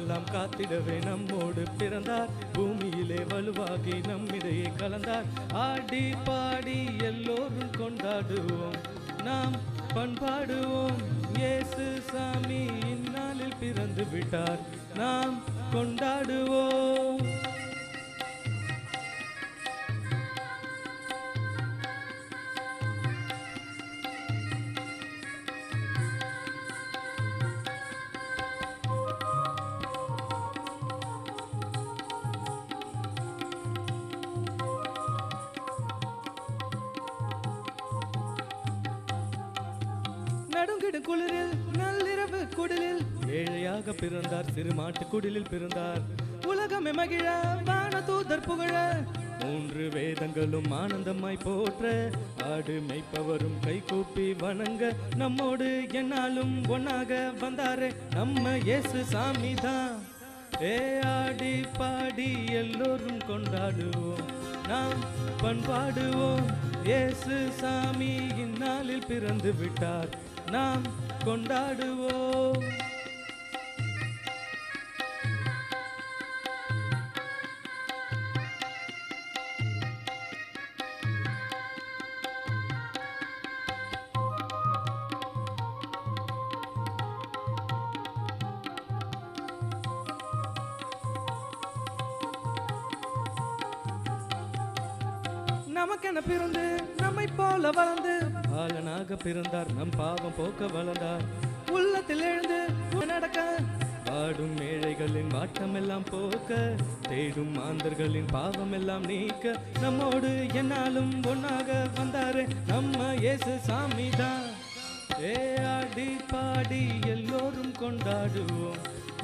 காலமெல்லாம் காத்திடவே நம்மோடு பிறந்தார். பூமியிலே வலுவாகி நம்மிடையே கலந்தார். ஆடி பாடி எல்லோரும் கொண்டாடுவோம், நாம் பண்பாடுவோம். இயேசு சாமி இந்நாளில் பிறந்து விட்டார், நாம் கொண்டாடுவோம். நடுங்கிடும் குளிரில் நள்ளிரவு குடிலில் ஏழையாக பிறந்தார், சிறுமாட்டு குடிலில் பிறந்தார். உலகமே மகிழ வான தூதர் புகழ, 3 வேதங்களும் ஆனந்தமாய் போற்ற, ஆடு மேய்ப்பவரும் கை கூப்பி வணங்க, நம்மோடு என்னாலும் ஒன்னாக வந்தாரே நம்ம இயேசு சாமி தான். ஆடி பாடி எல்லோரும் கொண்டாடுவோம், நாம் பண்பாடுவோம். இயேசு சாமி இந்நாளில் பிறந்து விட்டார், நாம் கொண்டாடுவோம். நமக்கென பிறந்து நம்மை போல வளர்ந்து பாலனாக பிறந்தார், நம் பாவம் போக்க வளர்ந்தார். உள்ளத்தில் எழுந்து நடக்க, பாடும் ஏழைகளின் வாட்டம் எல்லாம் போக்க, தேடும் மாந்தர்களின் பாவம் எல்லாம் நீக்க, நம்மோடு என்னாலும் ஒன்னாக வந்தாரே நம்ம இயேசு சாமி தான். ஆடி பாடி எல்லோரும் கொண்டாடுவோம்,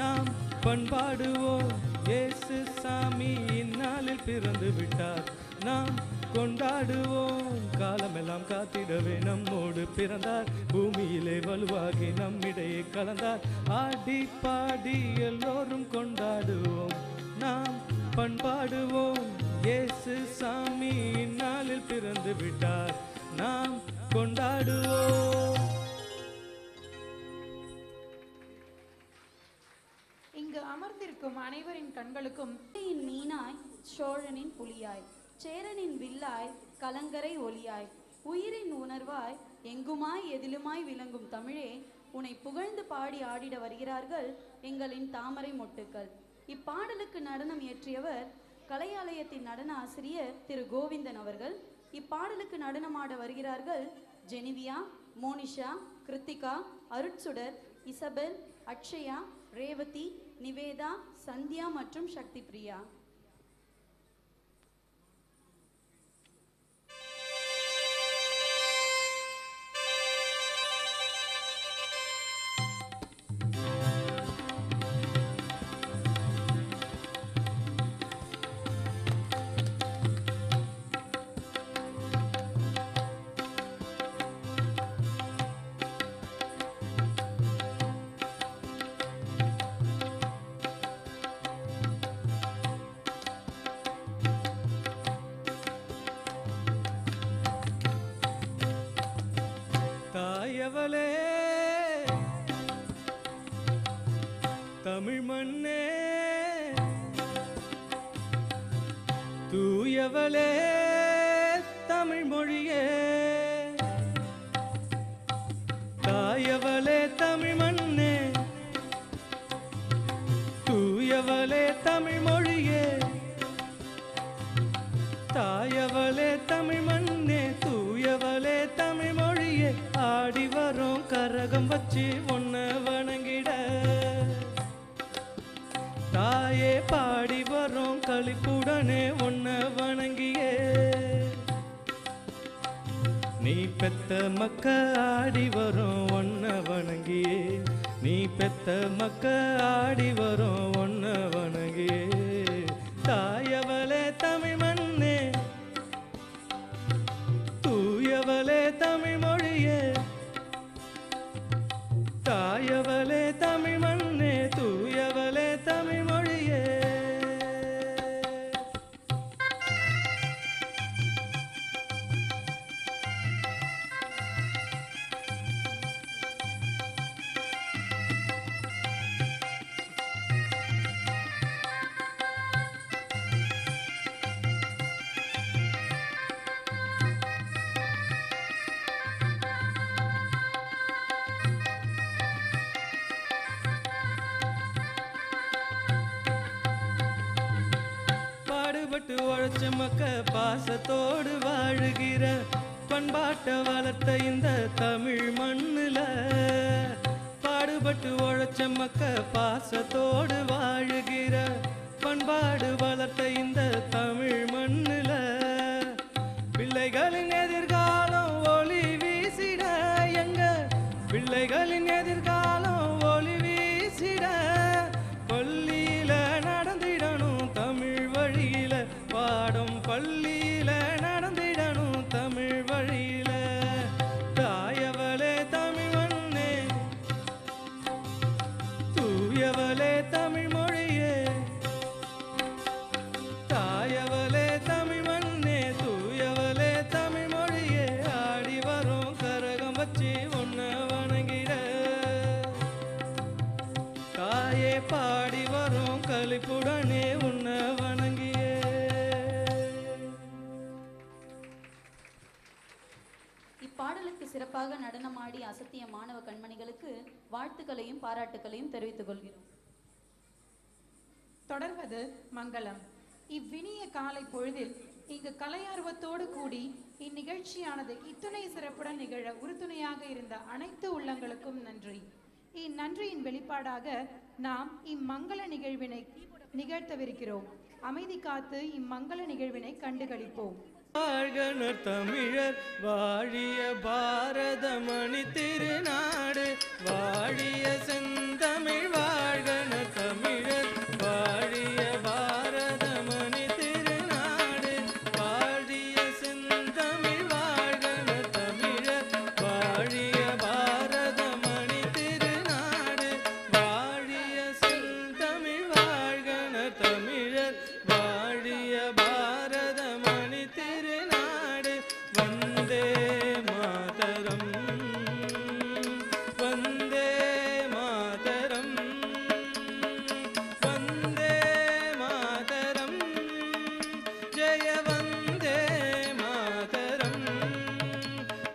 நாம் பண்பாடுவோம். இயேசு சாமி இந்நாளில் பிறந்து விட்டார், நாம் கொண்டாடுவோம். காலமெல்லாம் காத்திடவே நம்மோடு பிறந்தார், பூமியிலே வலுவாகி நம்மிடையே கலந்தார். ஆடி பாடி எல்லோரும் கொண்டாடுவோம், நாம் பண்பாடுவோம். இயேசு சாமி இந்நாளில் பிறந்து விட்டார், நாம் கொண்டாடுவோம். இங்கு அமர்ந்திருக்கும் அனைவரின் கண்களுக்கும் மீனாய், சோழனின் புலியாய், சேரனின் வில்லாய், கலங்கரை ஒளியாய், உயிரின் உணர்வாய், எங்குமாய் எதிலுமாய் விளங்கும் தமிழே, உன்னை புகழ்ந்து பாடி ஆடிட வருகிறார்கள் எங்களின் தாமரை மொட்டுக்கள். இப்பாடலுக்கு நடனம் இயற்றியவர் கலையாலயத்தின் நடன ஆசிரியர் திரு கோவிந்தன் அவர்கள். இப்பாடலுக்கு நடனமாட வருகிறார்கள் ஜெனிவியா, மோனிஷா, கிருத்திகா, அருட்சுடர், இசபெல், அக்ஷயா, ரேவதி, நிவேதா, சந்தியா மற்றும் சக்தி பிரியா. தாயவளே தமிழ் மண்ணே, தூயவளே தமிழ் மொழியே, தாயவளே தமிழ் மண்ணே, தூயவளே தமிழ் மொழியே, தாயவளே தமிழ் மண்ணே, தூயவளே தமிழ் மொழியே. ஆடி வரும் கரகம் வச்சு ஒன்ன வணங்கிட, தாயே பாடி வரும் களிப்புடனே ஒன்ன வணங்கியே. நீ பெத்த மக்க ஆடி வரும் ஒன்ன வணங்கியே, நீ பெத்த மக்க ஆடி வரும் ஒன்ன வணங்கியே. தாயவளே தமிழ் மண்ணே, தூயவளே தமிழ் மொழியே, தாயவளே தமிழ் மண்ணே, தூயவளே தமிழ் மொழியே. பாடுபட்டு உழைச்ச மக்க பாசத்தோடு வாழுகிற பண்பாட்டை வளர்த்த இந்த தமிழ் மண்ணுல பாடுபட்டு உழைச்ச மக்க பாசத்தோடு வாழுகிற பண்பாடு வளர்த்த இந்த தமிழ் மண்ணுல பிள்ளைகளின் எதிர்காலம் ஒளி வீசிட எங்க பிள்ளைகளின் எதிர்காலம் ஒளி வீசிட பள்ளியில நடந்திடணும் தமிழ் வழியில பாடம் பள்ளியில நடந்திடணும் தமிழ் வழியில தாயவளே தமிழ் மண்ணே தூயவளே தமிழ் மொழியே தாயவளே தமிழ் மண்ணே தூயவளே தமிழ் மொழியே ஆடி வரும் கரகம் வச்சு ஒன்ன வணங்கிட தாயே பாடி வரும் கலிப்புடனே உன்ன வணங்கியே. இப்பாடலுக்கு சிறப்பாக நடனமாடி அசத்திய மாணவ கண்மணிகளுக்கு வாழ்த்துக்களையும் பாராட்டுக்களையும் தெரிவித்துக் கொள்கிறோம். தொடர்வது மங்களம். இவ்வினிய காலை பொழுதில் இங்கு கலையார்வத்தோடு கூடி இந்நிகழ்ச்சியானது இத்துணை சிறப்புடன் நிகழ உறுதுணையாக இருந்த அனைத்து உள்ளங்களுக்கும் நன்றி. இந்நன்றியின் வெளிப்பாடாக நாம் இம்மங்கள நிகழ்வினை நிகழ்த்தவிருக்கிறோம். அமைதி காத்து இம்மங்கள நிகழ்வினை கண்டுகளிப்போம். வாழ்கனர் தமிழர் வாழிய பாரத மணி திருநாடு வாழிய செந்தமிழ் வாழ்கனர் தமிழர் வாழிய பாரத மணி திருநாடு வாழிய செந்தமிழ் வாழ்கனர் தமிழர் வாழிய பாரத மணி திருநாடு வாழிய செந்தமிழ் வாழ்கனர் தமிழர் வாழிய பாரத மணி திருநாடு வந்தே மாதரம் வந்தே மாதரம் வந்தே மாதரம் ஜெய வந்தே மாதரம்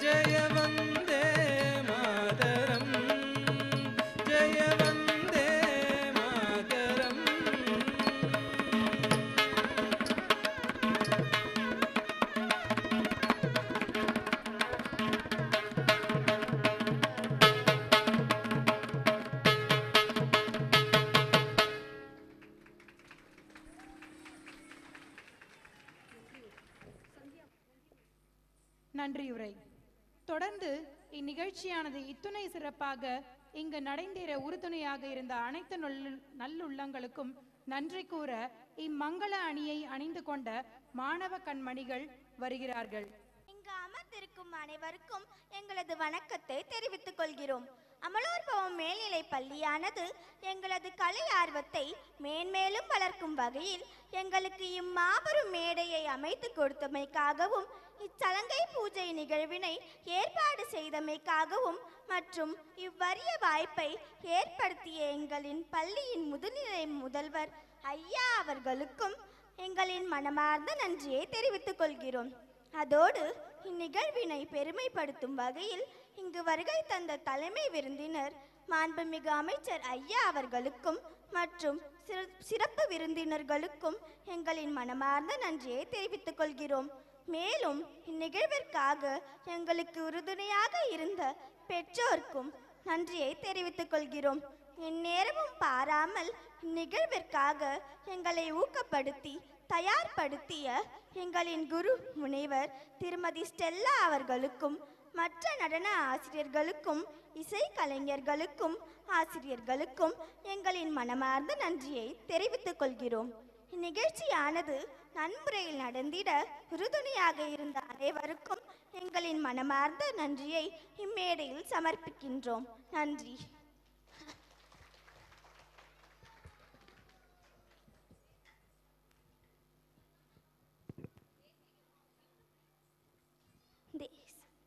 ஜெய வந்தே மாதரம் ஜெய வந்தே மாதரம். நன்றியுரை. தொடர்ந்து இந்நிகழ்ச்சியானது இத்துணை சிறப்பாக இங்கு நடைந்தேற உறுதுணையாக இருந்த அனைத்து நல்லுள்ளங்களுக்கும் நன்றி கூற இம்மங்கள அணியை அணிந்து கொண்ட மாணவ கண்மணிகள் வருகிறார்கள். இங்கு அமர்ந்திருக்கும் அனைவருக்கும் எங்களது வணக்கத்தை தெரிவித்துக் கொள்கிறோம். அமலோற்பவம் மேல்நிலை பள்ளியானது எங்களது கலை ஆர்வத்தை மேன்மேலும் வளர்க்கும் வகையில் எங்களுக்கு இம்மாபெரும் மேடையை அமைத்து கொடுத்தமைக்காகவும் இச்சலங்கை பூஜை நிகழ்வினை ஏற்பாடு செய்தமைக்காகவும் மற்றும் இவ்வரிய வாய்ப்பை ஏற்படுத்திய எங்களின் பள்ளியின் முதுநிலை முதல்வர் ஐயா அவர்களுக்கும் எங்களின் மனமார்ந்த நன்றியை தெரிவித்துக் கொள்கிறோம். அதோடு இந்நிகழ்வினை பெருமைப்படுத்தும் வகையில் இங்கு வருகை தந்த தலைமை விருந்தினர் மாண்புமிகு அமைச்சர் ஐயா அவர்களுக்கும் மற்றும் சிறப்பு விருந்தினர்களுக்கும் எங்களின் மனமார்ந்த நன்றியை தெரிவித்துக் கொள்கிறோம். மேலும் இந்நிகழ்விற்காக எங்களுக்கு உறுதுணையாக இருந்த பெற்றோர்க்கும் நன்றியை தெரிவித்துக் கொள்கிறோம். இந்நேரமும் பாராமல் இந்நிகழ்விற்காக எங்களை ஊக்கப்படுத்தி தயார்படுத்திய எங்களின் குரு முனைவர் திருமதி ஸ்டெல்லா அவர்களுக்கும் மற்ற நடன ஆசிரியர்களுக்கும் இசை கலைஞர்களுக்கும் ஆசிரியர்களுக்கும் எங்களின் மனமார்ந்த நன்றியை தெரிவித்துக் கொள்கிறோம். இந்நிகழ்ச்சியானது நன்முறையில் நடந்திட உறுதுணையாக இருந்த அனைவருக்கும் எங்களின் மனமார்ந்த நன்றியை இம்மேடையில் சமர்ப்பிக்கின்றோம். நன்றி.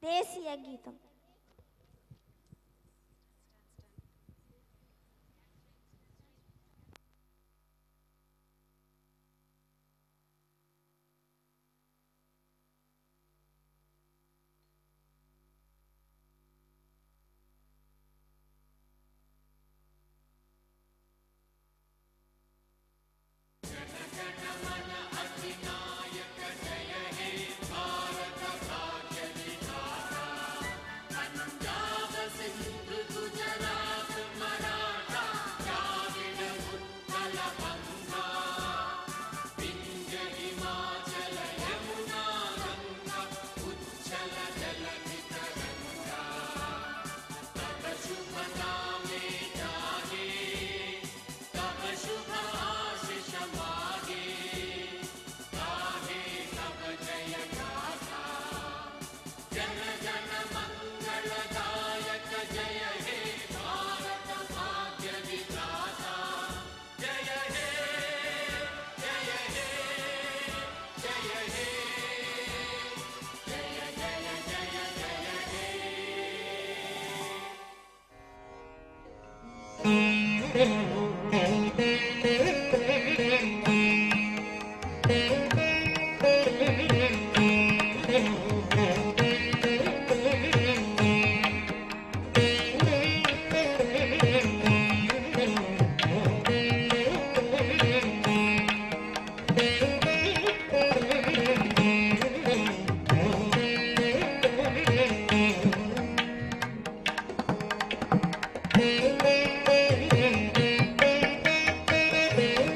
தேசிய கீதம். Jana Jana Mana Asina தேவி